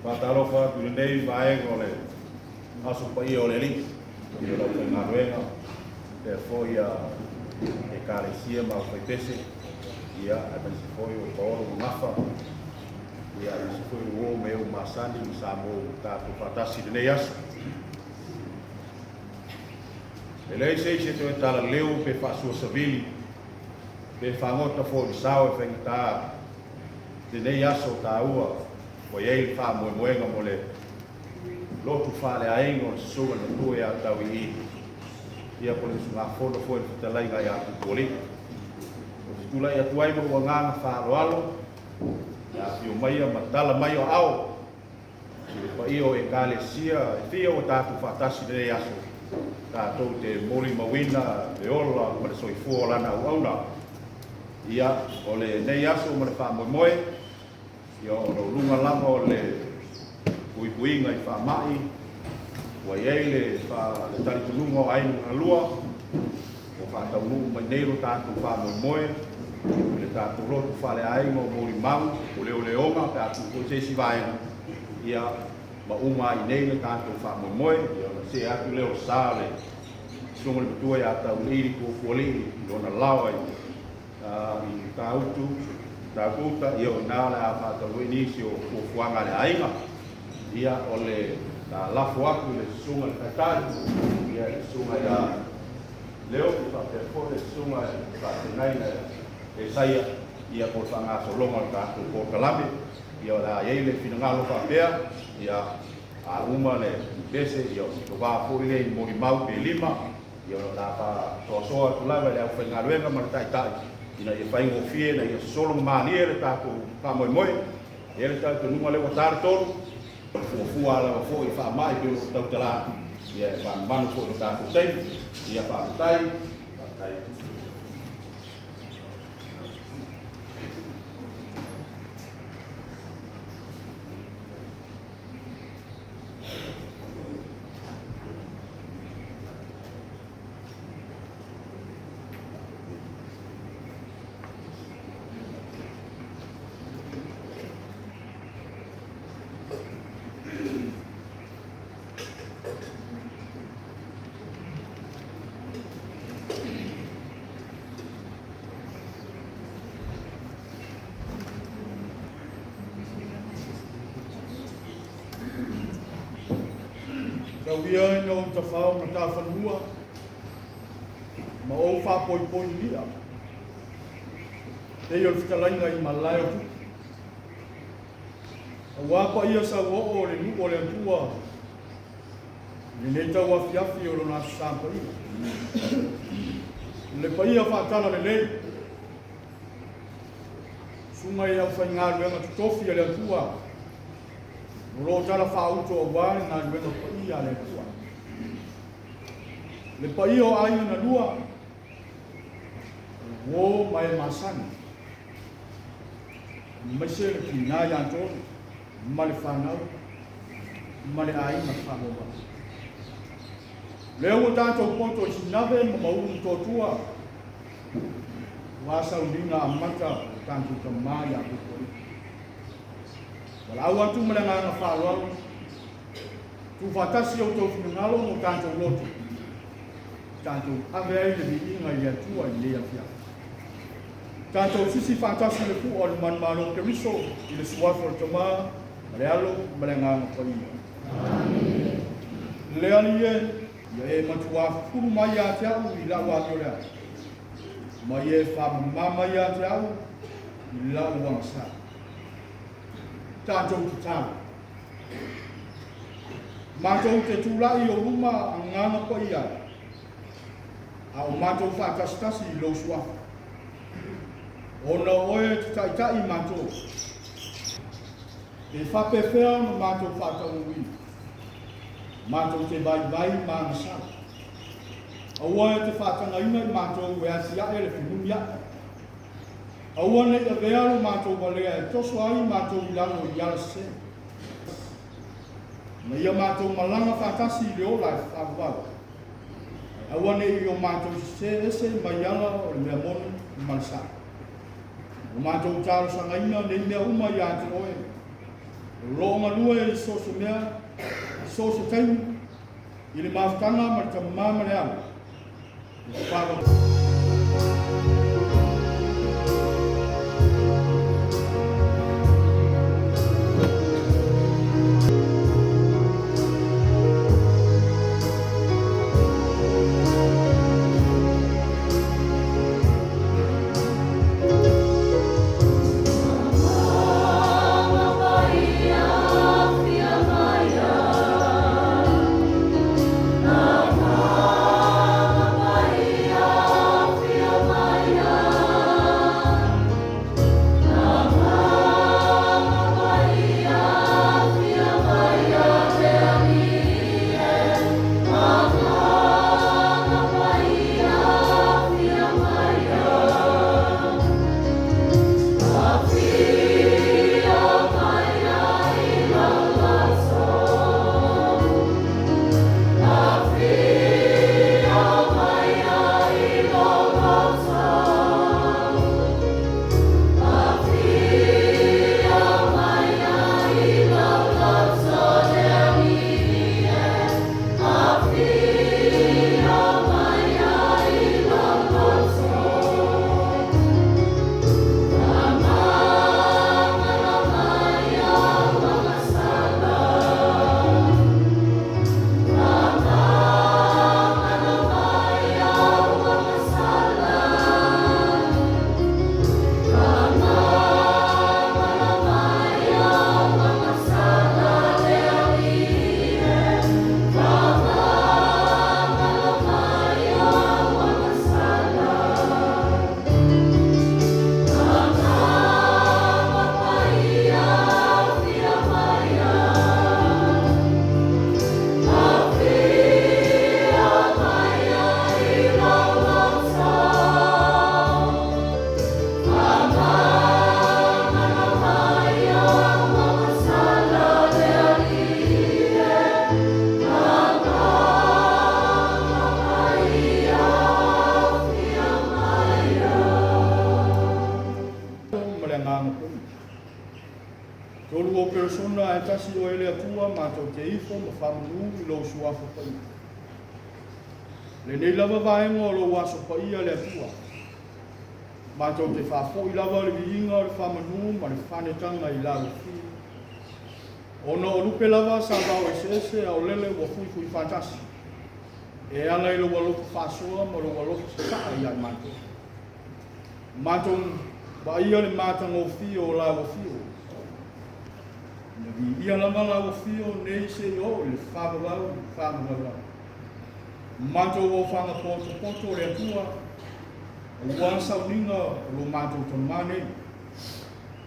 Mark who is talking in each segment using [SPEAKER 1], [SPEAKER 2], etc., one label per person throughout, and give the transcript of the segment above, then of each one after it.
[SPEAKER 1] Patalofa tu nei vaega ole aso pa i ole li i lo pe ngaruenga te foi a e kalesia ma foi pese ia a se foi o toro ngafa ia se foi o meu masani sa mo ta tu patasi nei aso ele sei se tu tala leu pe fa so savili pe fa ngota fo sao e fengta de nei aso ta ua o ei fa mo moenga mo le lotu fa le aingo so na tu ya Tauiliili ia po le sunga fono fo e talai ga ya Pupualii o tu la ya tuai mo nga fa roalo ya fio mai ma tala mai o ao pa io e kalesia e fio ta tu fa tasi de aso ta to te moli mawina e ola ma le soi fo lana ona ia o le nei aso mo le fa mo moe ia o lunga lama o le puipuinga i wha mai wa iei le tari tununga o ainu alua o whātaunu mai neiro tātou wha moe le tātou rotu wha le aingo mori mau o leo leonga tātou o te si vaenga ia ma uma i nei le tātou wha moe ia o se atu leo sāle sunga le matua ia Tauiliili Pupualii i ona lawa i tāutu Takuta ia o nāle a whātawini si o fuanga le ainga ia o le lafo aku le sunga le kaitari ia le sunga ia leo ki whapefo le sunga whatenaina e saia ia ko whanga solonga le kātou ko kalame ia o la iei le whinangalo whapea ia a uma le pese ia o si ko wāpuri le mori mau pe lima ia o la wha tulawa le au whaingaruenga ma le taitai ina e fai ngofie na ia solo mani ele taku pa moi moi ele taku nunga le watar tolu o fua la fo i fa mai pe o tau tala ia pa manu fo o taku sei ia pa tai
[SPEAKER 2] Ia no ta whao na ta whanua ma o wha poi poi lia te iol whikalainga i malai o tu a wapa ia sa o le nu o le antua ni ne tau afiafi o lona sampa ia le pa ia whaatala le lei sunga i au whaingaru anga tutofi a le antua Ro tala whauto o wāre nā ruenga pa ia le tua. Le pa ia o aina na lua, wō mai masani. Mai se le ki nā iantoni, ma le whanau, ma le aina whanau. Leo o tātou poto i sinawe ma maunu tōtua, wāsau lina a mata tātou ka māia Pupualii. Wala au atu mele ngā whāroa, tu whatasi o tō whinangalo mo tātou lotu. Tātou awe ai le vi inga i atua i lea fia. Tātou sisi whatasi le pu o le manmano te riso i le suafo le tamā, le alo mele ngā whaia. Le ali e, ia e matua furu mai a te au i lau a lea. Mai e whamama i a te au i lau wangsa. Tātou ki tāu. Mātou te tūlai o ruma a ngāna pa ia. A o mātou whākastasi i lo suafa. O na oe te taitai mātou. E whape whea no mātou whātau ui. Mātou te vai māngasa. A oe te whātanga ina i mātou e asia e le whinunia. Aua nei a vealo mātou walea e toso ai mātou ilano i ala se. Ma ia mātou malanga whātasi i leo lai whāwau. Aua nei o mātou se ese mai ala o le mea monu i malasa. O mātou tāro sangaina nei mea uma i ate oe. Lo ngalua e soso mea, soso taimu, i le mafutanga ma le tamama le ala. I whāga. Tolu o persona e tasi o ele atua mātou te ifo ma whamanu I lo suafo pai. Le nei lava vaenga o lo waso pai a le atua. Mātou te whafo I lava le viinga o le whamanu ma le whanetanga I lago fi. Ona o lupe lava sa vau e sese a o lele wa fui fantasi. E anga I lo walofu whasoa ma lo walofu saa I ai mātou. Mātou wa ia le mātanga o fi o lago fi o. Nabi ia lama la fio nei se yo le whāmalau. Mātou o whanga poto le atua, o wā sauninga lo mātou ta mane.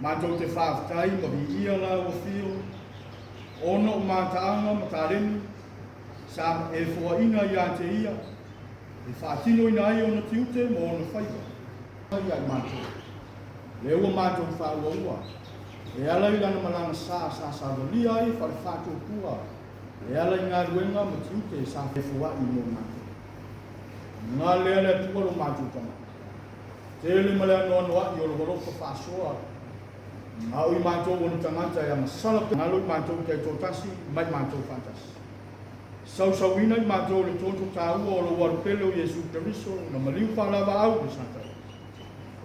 [SPEAKER 2] Mātou te whāwhtai ma vi ia la fio, ono mātaanga ma tāremi, sa e whaina ia te ia, e whātino ina ai ona tiute mo ona whaiva. Ai mātou, le ua mātou whāua. E ala I lana malanga sa walia I whare whātou kua. E ala I ngā ruenga ma tiute sa whewhua I mo mātou. Ngā lea lea tua lo mātou tama. Tele ma lea noa noa I o lo walofa whāsoa. Ngā ui mātou ona tangata I masala. Ngā loi mātou kei tōtasi, mai mātou whātasi. Sausauina I mātou le tōtou tāua o lo warupele o Yesu Keriso, na maliu whalawa au le santai.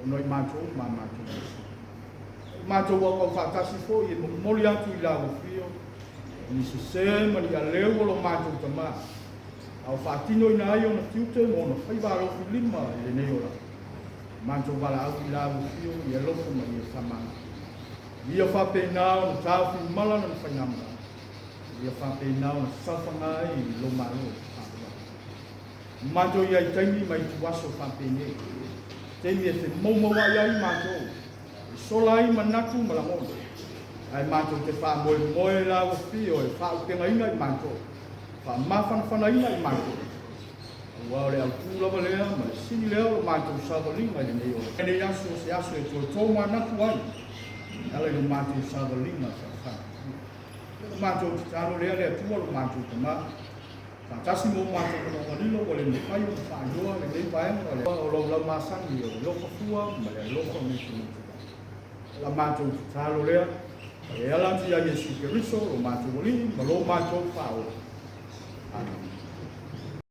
[SPEAKER 2] O noi mātou, ma mātou Yesu. Mātou wau whātasi fo I moli atu I lago fio. Ni se se mani a leo lo mātou tamā. Au whātino ina ai ona tiute mo na whaiwaro fi lima I le neora. Mātou wala au I lago fio I a lofo ma I a whamanga. Ia whape nao na tāwhi mala na whainamara. Ia whape nao na sawhanga I lo maro. Mātou I ai taimi mai tu waso whape ne. Taimi e te maumawa I ai mātou. Solai manatu malangon. Ai mātou te wha moe la o fio e wha upenga ina I mātou. Wha mawhanawhana ina I mātou. Wao le au tūlava lea, ma le sini lea o mātou sāwalinga I nei o. Ene aso se aso e tō manatu ai. Ala I mātou sāwalinga sa wha. Mātou te tāro lea lea tua lo mātou te mā. Ka tasi mo mātou kono nganilo o le mewhai o whaandoa le nei paenga. O lo lau māsangi o loka fua, ma le loka me la mātou tālo lea, E ala tu ia Yesu Keriso, lo mātou li, ma lo mātou whao.